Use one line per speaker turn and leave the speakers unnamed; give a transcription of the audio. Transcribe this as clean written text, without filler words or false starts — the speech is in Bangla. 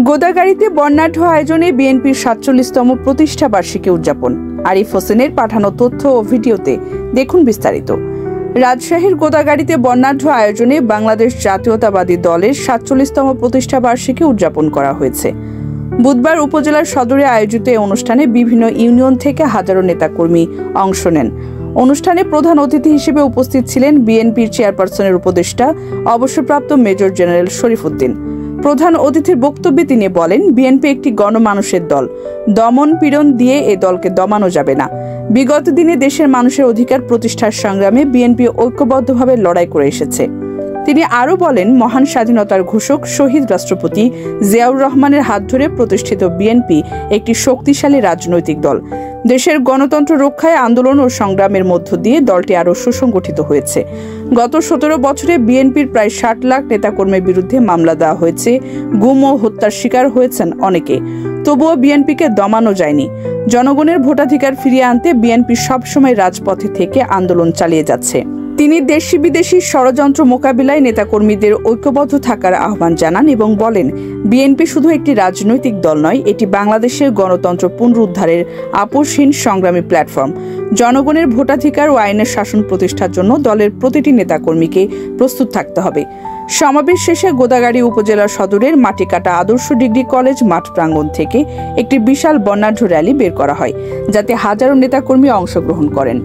গোদাগাড়ীতে বর্ণাঢ্য আয়োজনে বিএনপির ৪৭তম প্রতিষ্ঠা বার্ষিকী উদযাপন। আরিফ হোসেনের পাঠানো তথ্য ও ভিডিওতে দেখুন বিস্তারিত। রাজশাহীর গোদাগাড়ীতে বর্ণাঢ্য আয়োজনে বাংলাদেশ জাতীয়তাবাদী দলের ৪৭তম প্রতিষ্ঠা বার্ষিকী উদযাপন করা হয়েছে। বুধবার উপজেলার সদরে আয়োজিত এই অনুষ্ঠানে বিভিন্ন ইউনিয়ন থেকে হাজারো নেতাকর্মী অংশ নেন। অনুষ্ঠানে প্রধান অতিথি হিসেবে উপস্থিত ছিলেন বিএনপির চেয়ারপারসনের উপদেষ্টা অবসরপ্রাপ্ত মেজর জেনারেল শরীফ উদ্দিন। প্রধান অতিথির বক্তব্যে তিনি বলেন, বিএনপি একটি গণমানুষের দল। দমন পীড়ন দিয়ে এ দলকে দমানো যাবে না। বিগত দিনে দেশের মানুষের অধিকার প্রতিষ্ঠার সংগ্রামে বিএনপি ঐক্যবদ্ধভাবে লড়াই করে এসেছে। তিনি আরও বলেন, মহান স্বাধীনতার ঘোষক শহীদ রাষ্ট্রপতি জিয়াউর রহমানের হাত ধরে প্রতিষ্ঠিত বিএনপি একটি শক্তিশালী রাজনৈতিক দল। দেশের গণতন্ত্র রক্ষায় আন্দোলন ও সংগ্রামের মধ্য দিয়ে দলটি আরও সুসংগঠিত হয়েছে। গত ১৭ বছরে বিএনপির প্রায় ৬০ লাখ নেতাকর্মীর বিরুদ্ধে মামলা দেওয়া হয়েছে। গুম ও হত্যার শিকার হয়েছেন অনেকে। তবুও বিএনপিকে দমানো যায়নি। জনগণের ভোটাধিকার ফিরিয়ে আনতে বিএনপি সবসময় রাজপথে থেকে আন্দোলন চালিয়ে যাচ্ছে। তিনি দেশি বিদেশি ষড়যন্ত্র মোকাবিলায় নেতাকর্মীদের ঐক্যবদ্ধ থাকার আহ্বান জানান এবং বলেন, বিএনপি শুধু একটি রাজনৈতিক দল নয়, এটি বাংলাদেশের গণতন্ত্র পুনরুদ্ধারের আপোষহীন সংগ্রামী প্ল্যাটফর্ম। জনগণের ভোটাধিকার ও আইনের শাসন প্রতিষ্ঠার জন্য দলের প্রতিটি নেতাকর্মীকে প্রস্তুত থাকতে হবে। সমাবেশ শেষে গোদাগাড়ী উপজেলা সদরের মাটিকাটা আদর্শ ডিগ্রি কলেজ মাঠ প্রাঙ্গণ থেকে একটি বিশাল বর্ণাঢ্য র্যালি বের করা হয়, যাতে হাজারো নেতাকর্মী অংশগ্রহণ করেন।